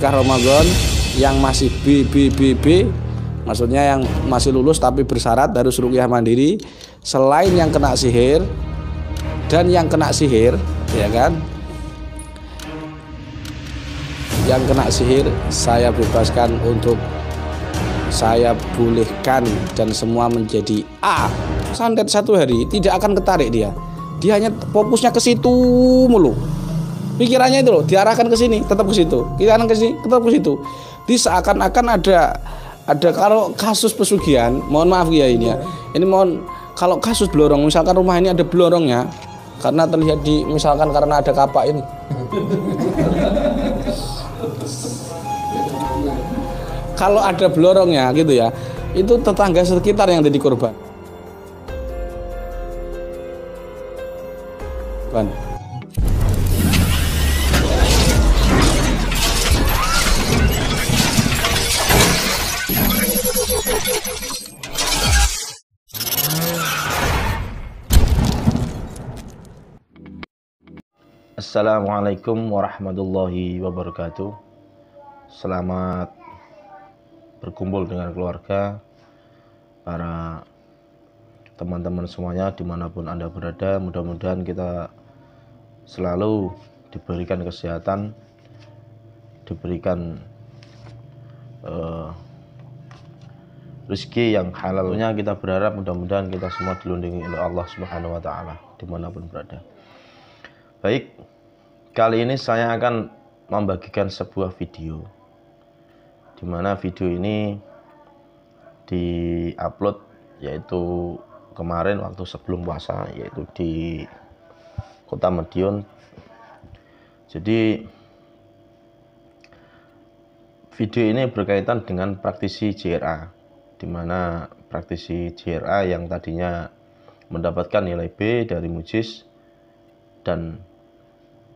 Ramadan yang masih B, maksudnya yang masih lulus tapi bersyarat harus ruqyah mandiri, selain yang kena sihir dan yang kena sihir, ya kan? Yang kena sihir saya bebaskan untuk saya bolehkan dan semua menjadi A. Santet 1 hari tidak akan ketarik dia hanya fokusnya ke situ mulu, pikirannya itu loh diarahkan ke sini tetap ke situ, pikiran ke sini tetap ke situ. Di seakan-akan ada kalau kasus pesugihan, mohon maaf ya ini ya, ini mohon, kalau kasus blorong, misalkan rumah ini ada blorongnya karena terlihat di, misalkan karena ada kapak ini kalau ada blorongnya gitu ya, itu tetangga sekitar yang jadi korban. Assalamualaikum warahmatullahi wabarakatuh. Selamat berkumpul dengan keluarga, para teman-teman semuanya dimanapun Anda berada. Mudah-mudahan kita selalu diberikan kesehatan, diberikan rezeki yang halalnya. Kita berharap mudah-mudahan kita semua dilindungi oleh Allah Subhanahu wa Ta'ala dimanapun berada. Baik, kali ini saya akan membagikan sebuah video, di mana video ini di-upload yaitu kemarin waktu sebelum puasa, yaitu di Kota Madiun. Jadi video ini berkaitan dengan praktisi JRA, di mana praktisi JRA yang tadinya mendapatkan nilai B dari Mujis, dan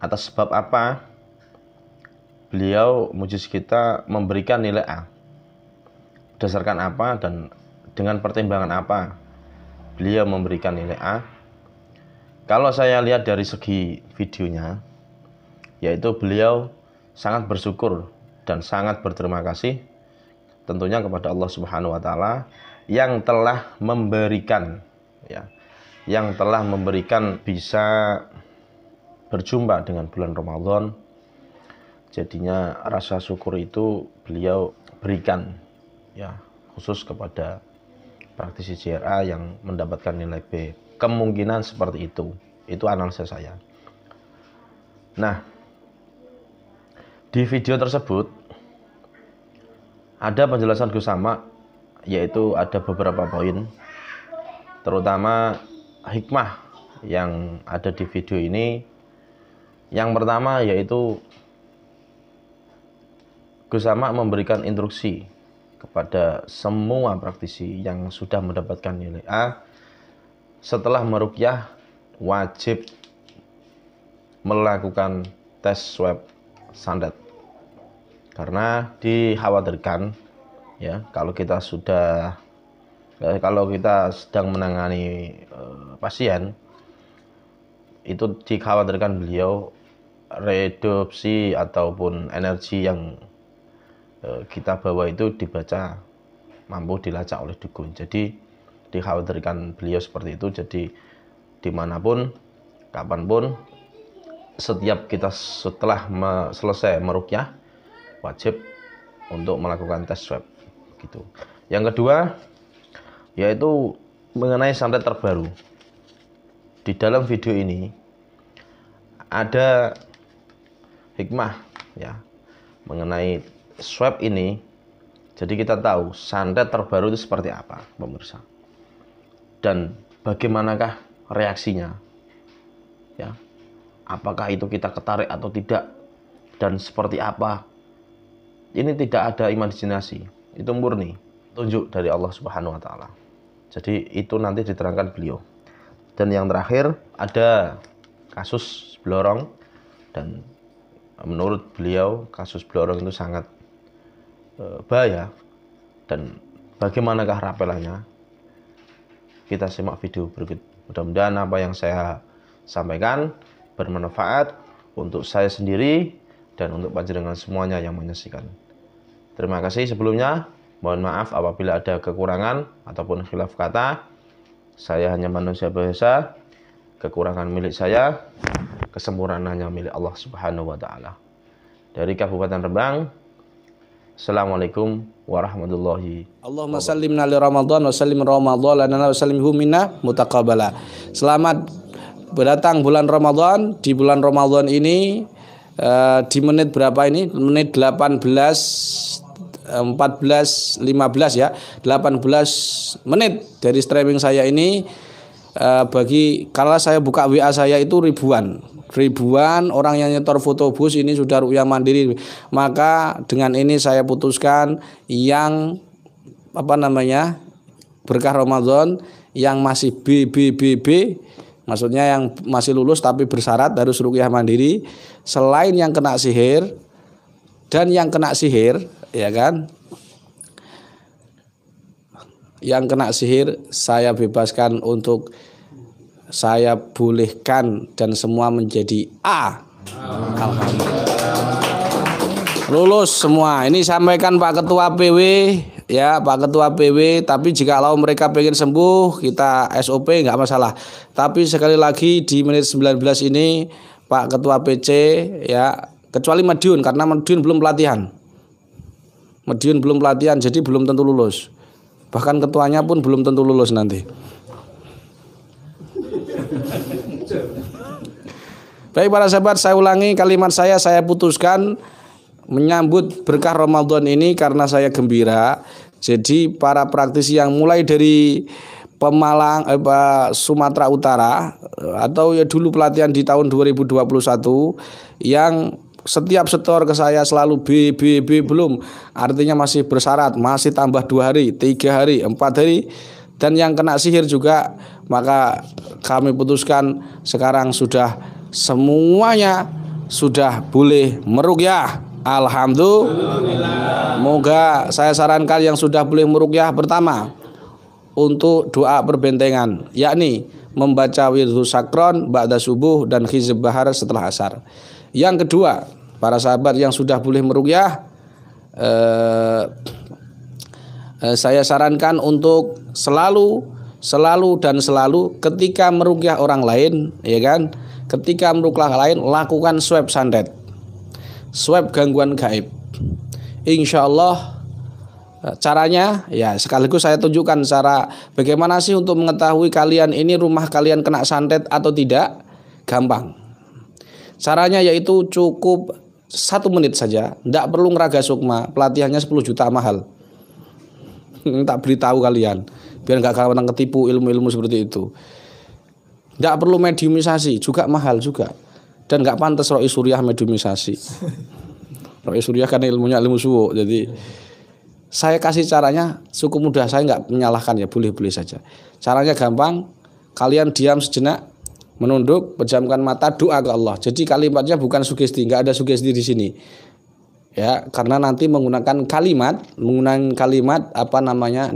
atas sebab apa beliau Mujis kita memberikan nilai A, berdasarkan apa dan dengan pertimbangan apa beliau memberikan nilai A. Kalau saya lihat dari segi videonya, yaitu beliau sangat bersyukur dan sangat berterima kasih tentunya kepada Allah Subhanahu wa Ta'ala yang telah memberikan, ya, yang telah memberikan bisa berjumpa dengan bulan Ramadan. Jadinya rasa syukur itu beliau berikan, ya, khusus kepada praktisi JRA yang mendapatkan nilai B. Kemungkinan seperti itu analisa saya. Nah, di video tersebut ada penjelasan Gus Sama, yaitu ada beberapa poin, terutama hikmah yang ada di video ini. Yang pertama yaitu Gus Sama memberikan instruksi kepada semua praktisi yang sudah mendapatkan nilai A, setelah meruqyah wajib melakukan tes swab santet, karena dikhawatirkan, ya, kalau kita sedang menangani pasien, itu dikhawatirkan beliau reduksi ataupun energi yang kita bawa itu dibaca mampu dilacak oleh dukun. Jadi dikhawatirkan beliau seperti itu. Jadi dimanapun, kapanpun, setiap kita setelah selesai meruqyah wajib untuk melakukan tes swab gitu. Yang kedua yaitu mengenai santet terbaru. Di dalam video ini ada hikmah, ya, mengenai swab ini. Jadi kita tahu santet terbaru itu seperti apa, pemirsa, dan bagaimanakah reaksinya, ya, apakah itu kita ketarik atau tidak, dan seperti apa. Ini tidak ada imajinasi, itu murni tunjuk dari Allah Subhanahu wa Ta'ala. Jadi itu nanti diterangkan beliau. Dan yang terakhir ada kasus blorong, dan menurut beliau kasus blorong itu sangat bahaya. Dan bagaimanakah rapelannya, kita simak video berikut. Mudah-mudahan apa yang saya sampaikan bermanfaat untuk saya sendiri dan untuk panjenengan semuanya yang menyaksikan. Terima kasih sebelumnya. Mohon maaf apabila ada kekurangan ataupun khilaf kata. Saya hanya manusia biasa. Kekurangan milik saya, kesempurnaan hanya milik Allah Subhanahu wa taala. Dari Kabupaten Rembang, Assalamualaikum warahmatullahi wabarakatuh. Allahumma sallimna li Ramadan wa sallim Ramadan lana wa sallimhu minna mutaqabbala. Selamat berdatang bulan Ramadan. Di bulan Ramadan ini di menit berapa ini? Menit 14 15 ya. 18 menit dari streaming saya ini, bagi kalau saya buka WA saya itu ribuan orang yang nyetor foto bus ini sudah ruqyah mandiri. Maka dengan ini saya putuskan yang berkah Ramadan yang masih BBBB, maksudnya yang masih lulus tapi bersyarat harus ruqyah mandiri, selain yang kena sihir dan yang kena sihir, ya kan? Yang kena sihir saya bebaskan untuk saya bolehkan dan semua menjadi A. Alhamdulillah. Lulus semua. Ini sampaikan Pak Ketua PW ya, Pak Ketua PW. Tapi jikalau mereka pengen sembuh, kita SOP nggak masalah. Tapi sekali lagi di menit 19 ini Pak Ketua PC ya, kecuali Madiun karena Madiun belum pelatihan. Jadi belum tentu lulus. Bahkan ketuanya pun belum tentu lulus nanti. Baik para sahabat, saya ulangi kalimat saya putuskan menyambut berkah Ramadan ini karena saya gembira. Jadi para praktisi yang mulai dari Pemalang, Sumatera Utara atau ya dulu pelatihan di tahun 2021 yang setiap setor ke saya selalu BBB belum, artinya masih bersyarat, masih tambah 2 hari, 3 hari, 4 hari, dan yang kena sihir juga, maka kami putuskan sekarang sudah semuanya sudah boleh meruqyah. Alhamdulillah. Moga saya sarankan yang sudah boleh meruqyah pertama untuk doa perbentengan, yakni membaca wirdhu sakron ba'da subuh dan hizb bahar setelah asar. Yang kedua, para sahabat yang sudah boleh meruqyah, saya sarankan untuk selalu ketika meruqyah orang lain, ya kan? Ketika meruqyah lain lakukan swab santet, swab gangguan gaib. Insyaallah caranya ya sekaligus saya tunjukkan cara bagaimana sih untuk mengetahui kalian ini rumah kalian kena santet atau tidak. Gampang. Caranya yaitu cukup 1 menit saja, tidak perlu ngeraga sukma, pelatihannya 10 juta mahal. Tak beritahu kalian biar nggak gampang ketipu ilmu-ilmu seperti itu. Tidak perlu mediumisasi, juga mahal juga, dan nggak pantas Ro'i Suriah mediumisasi. Ro'i Suriah kan ilmunya ilmu suwo, jadi saya kasih caranya cukup mudah, saya nggak menyalahkan ya, boleh-boleh saja. Caranya gampang, kalian diam sejenak, menunduk, pejamkan mata, doa ke Allah. Jadi kalimatnya bukan sugesti, nggak ada sugesti di sini. Ya, karena nanti menggunakan kalimat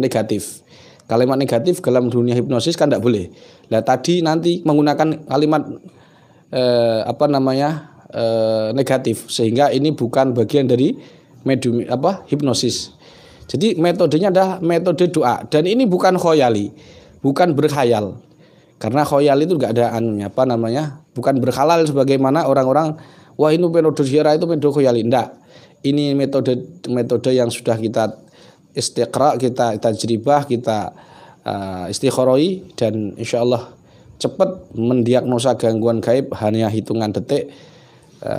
negatif. Kalimat negatif dalam dunia hipnosis kan tidak boleh. Nah tadi nanti menggunakan kalimat negatif, sehingga ini bukan bagian dari medium hipnosis. Jadi metodenya adalah metode doa, dan ini bukan khoyali, bukan berkhayal. Karena khoyal itu enggak ada bukan berhalal sebagaimana orang-orang, wah ini metode ziyarah itu metode khoyali. Enggak. Ini metode yang sudah kita istiqra, kita tajribah, kita istikharoi, dan insyaallah cepat mendiagnosa gangguan gaib hanya hitungan detik.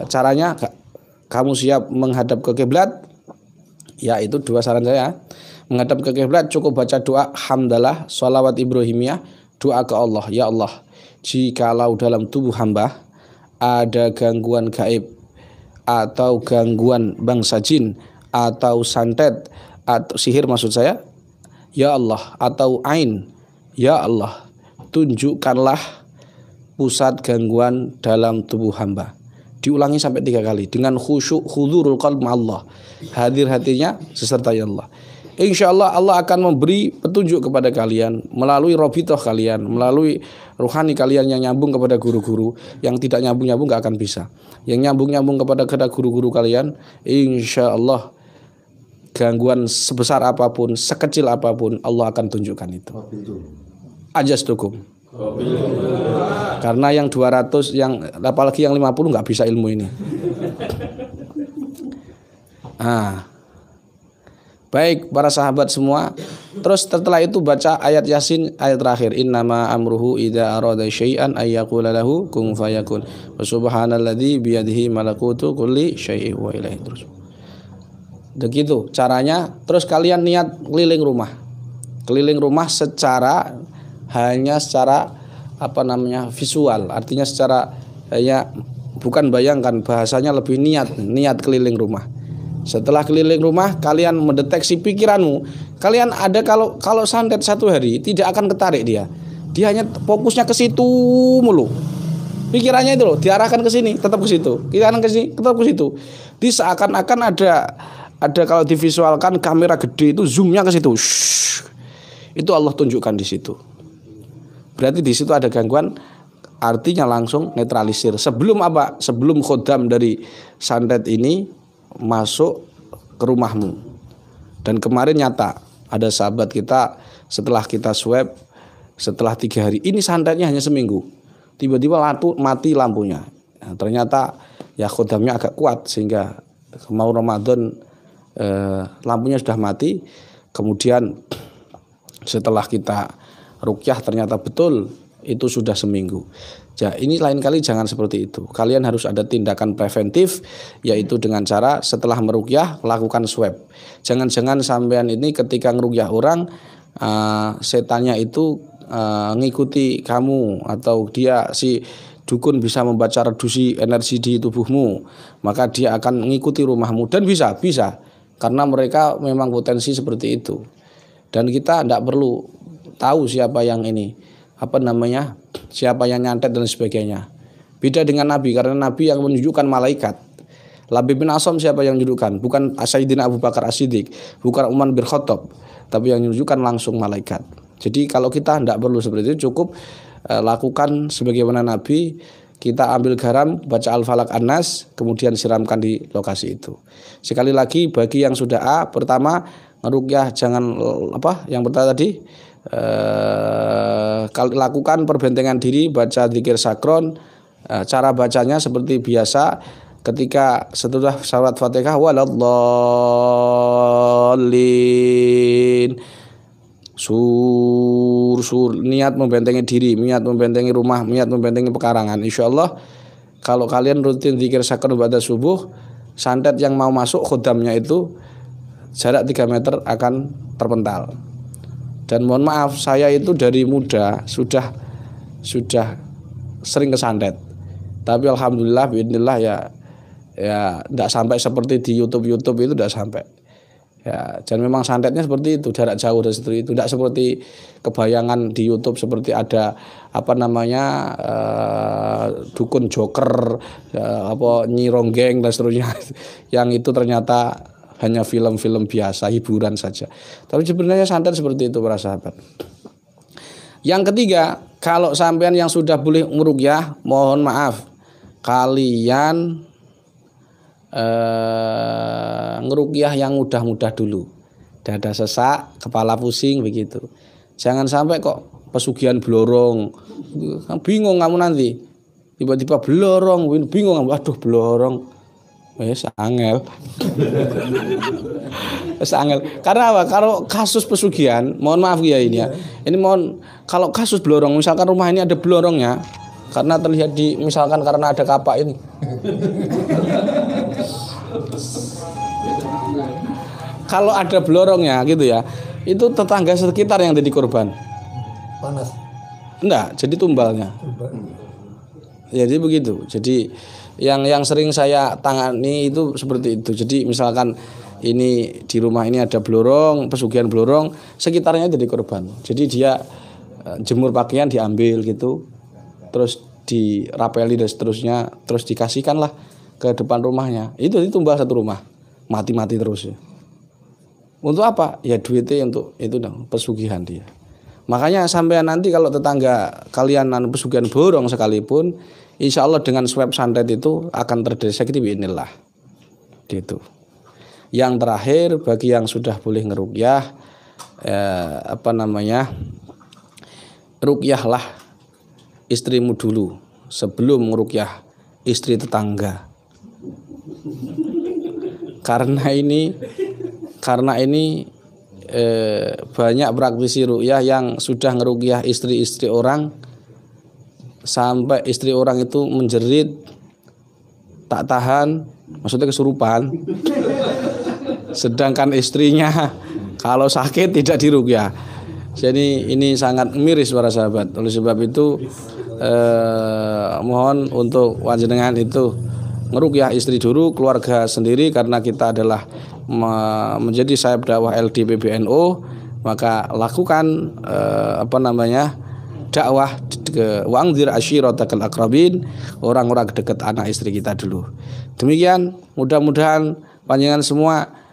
Caranya kamu siap menghadap ke kiblat, ya itu 2 saran saya. Menghadap ke kiblat cukup baca doa hamdalah, sholawat ibrahimiyah, doa ke Allah, ya Allah, jikalau dalam tubuh hamba ada gangguan gaib atau gangguan bangsa jin atau santet atau sihir maksud saya, ya Allah, atau ain, ya Allah, tunjukkanlah pusat gangguan dalam tubuh hamba. Diulangi sampai 3 kali dengan khusyuk, huzurul qalb Allah, hadir hatinya sesertai Allah. insya Allah akan memberi petunjuk kepada kalian melalui robitoh kalian, melalui ruhani kalian yang nyambung kepada guru-guru. Yang tidak nyambung-nyambung gak akan bisa. Yang nyambung-nyambung kepada guru-guru kalian, insya Allah gangguan sebesar apapun, sekecil apapun, Allah akan tunjukkan itu. Ajastukum. Karena yang 200, yang apalagi yang 50 nggak bisa ilmu ini. Baik para sahabat semua. Terus setelah itu baca ayat Yasin ayat terakhir. Innama amruhu idza arada syai'an ayyaqula lahu kun fayakun. Wa subhanalladzi biyadihi malakutu kulli syai'in wa ilaihi turja'un. Begitu caranya. Terus kalian niat keliling rumah. Keliling rumah hanya secara visual, artinya secara bukan bayangkan, bahasanya lebih niat keliling rumah. Setelah keliling rumah kalian mendeteksi pikiranmu, kalian ada kalau santet 1 hari tidak akan ketarik dia hanya fokusnya ke situ mulu, pikirannya itu loh diarahkan ke sini tetap ke situ, pikiran ke sini tetap ke situ. Di seakan-akan ada kalau divisualkan kamera gede itu zoomnya ke situ. Itu Allah tunjukkan di situ. Berarti di situ ada gangguan, artinya langsung netralisir. Sebelum khodam dari santet ini masuk ke rumahmu. Dan kemarin nyata ada sahabat kita setelah kita swab, setelah 3 hari, ini santetnya hanya seminggu, tiba-tiba mati lampunya. Ternyata ya khodamnya agak kuat sehingga mau Ramadan lampunya sudah mati. Kemudian setelah kita ruqyah ternyata betul itu sudah seminggu. Ini lain kali jangan seperti itu. Kalian harus ada tindakan preventif, yaitu dengan cara setelah meruqyah lakukan swab. Jangan-jangan sampean ini ketika ngeruqyah orang setannya itu ngikuti kamu, atau si dukun bisa membaca reduksi energi di tubuhmu, maka dia akan mengikuti rumahmu. Dan bisa karena mereka memang potensi seperti itu. Dan kita tidak perlu tahu siapa yang siapa yang nyantet dan sebagainya. Beda dengan Nabi, karena Nabi yang menunjukkan malaikat. Labib bin Asom siapa yang menunjukkan? Bukan Sayyidina Abu Bakar As-Siddiq, bukan Umar bin Khattab, tapi yang menunjukkan langsung malaikat. Jadi kalau kita tidak perlu seperti itu, cukup lakukan sebagaimana Nabi. Kita ambil garam, baca Al-Falaq An-Nas, kemudian siramkan di lokasi itu. Sekali lagi bagi yang sudah pertama ngeruqyah jangan yang pertama tadi lakukan perbentengan diri, baca dzikir sakron. Cara bacanya seperti biasa, ketika setelah salat Fatihah waladhdallin niat membentengi diri, niat membentengi rumah, niat membentengi pekarangan. Insyaallah kalau kalian rutin dzikir sakron pada subuh, santet yang mau masuk khodamnya itu jarak 3 meter akan terpental. Dan mohon maaf, saya itu dari muda sudah sering kesantet. Tapi alhamdulillah biidznillah ya tidak sampai seperti di YouTube itu, tidak sampai. Ya, dan memang santetnya seperti itu, jarak jauh dan seperti itu. Tidak seperti kebayangan di YouTube seperti ada dukun joker, Nyi Ronggeng dan seterusnya. Yang itu ternyata hanya film-film biasa, hiburan saja. Tapi sebenarnya santet seperti itu para sahabat. Yang ketiga, kalau sampean yang sudah boleh meruqyah, mohon maaf, kalian ngeruqyah yang mudah-mudah dulu. Dada sesak, kepala pusing begitu. Jangan sampai kok pesugihan blorong. Bingung kamu nanti. Tiba-tiba blorong, bingung kamu, aduh blorong. Angel. Karena apa? Kalau kasus pesugihan, mohon maaf ya ini ya. Ini kalau kasus blorong, misalkan rumah ini ada blorongnya, karena terlihat misalkan karena ada kapak ini. Kalau ada blorongnya gitu ya, itu tetangga sekitar yang jadi korban. Panas. Enggak, jadi tumbalnya. Jadi begitu. Jadi yang sering saya tangani itu seperti itu. Jadi misalkan ini di rumah ini ada blorong, pesugihan blorong, sekitarnya jadi korban. Jadi dia jemur pakaian diambil gitu, terus dirapeli dan seterusnya, terus dikasihkanlah ke depan rumahnya. Itu tumbal satu rumah, mati terus ya. Untuk apa? Ya duitnya untuk itu dong, pesugihan dia. Makanya sampai nanti kalau tetangga kalian pesugihan borong sekalipun, insya Allah dengan swab santet itu akan terdeteksi biidznillah. Gitu. Yang terakhir bagi yang sudah boleh ngeruqyah, ruqyahlah istrimu dulu sebelum ngeruqyah istri tetangga. Karena ini banyak praktisi ruqyah yang sudah ngeruqyah istri-istri orang sampai istri orang itu menjerit tak tahan, maksudnya kesurupan. Sedangkan istrinya kalau sakit tidak diruqyah. Jadi ini sangat miris para sahabat. Oleh sebab itu mohon untuk panjenengan itu ngeruqyah istri dulu, keluarga sendiri, karena kita adalah menjadi sayap dakwah LD PBNU, maka lakukan dakwah ke wa'anzir ashiratakal aqrabin, orang-orang dekat anak istri kita dulu. Demikian, mudah-mudahan panjenengan semua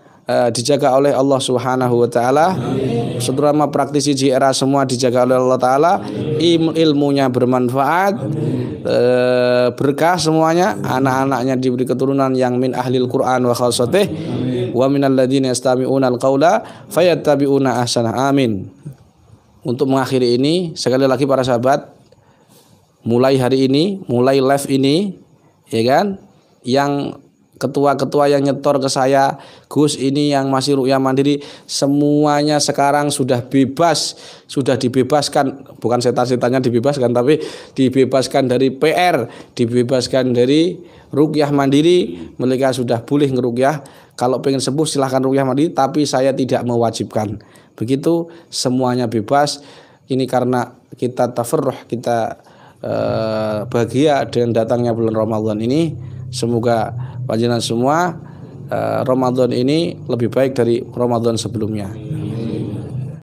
dijaga oleh Allah Subhanahu wa taala. Saudara praktisi JRA semua dijaga oleh Allah taala, ilmunya bermanfaat, berkah semuanya, anak-anaknya diberi keturunan yang min ahlil Quran wa khassatih wa minal ladzina yastami'una al-qaula fayattabi'una ahsana. Amin. Untuk mengakhiri ini, sekali lagi para sahabat, mulai hari ini, mulai live ini, ya kan, yang ketua-ketua yang nyetor ke saya, Gus ini yang masih ruqyah mandiri, semuanya sekarang sudah bebas, sudah dibebaskan, bukan setan-setannya dibebaskan, tapi dibebaskan dari PR, dibebaskan dari ruqyah mandiri. Mereka sudah boleh ngeruqyah. Kalau pengen sembuh silahkan ruqyah mandiri, tapi saya tidak mewajibkan. Begitu, semuanya bebas. Ini karena kita tafarruh, kita bahagia dengan datangnya bulan Ramadan ini. Semoga panjenengan semua Ramadan ini lebih baik dari Ramadan sebelumnya.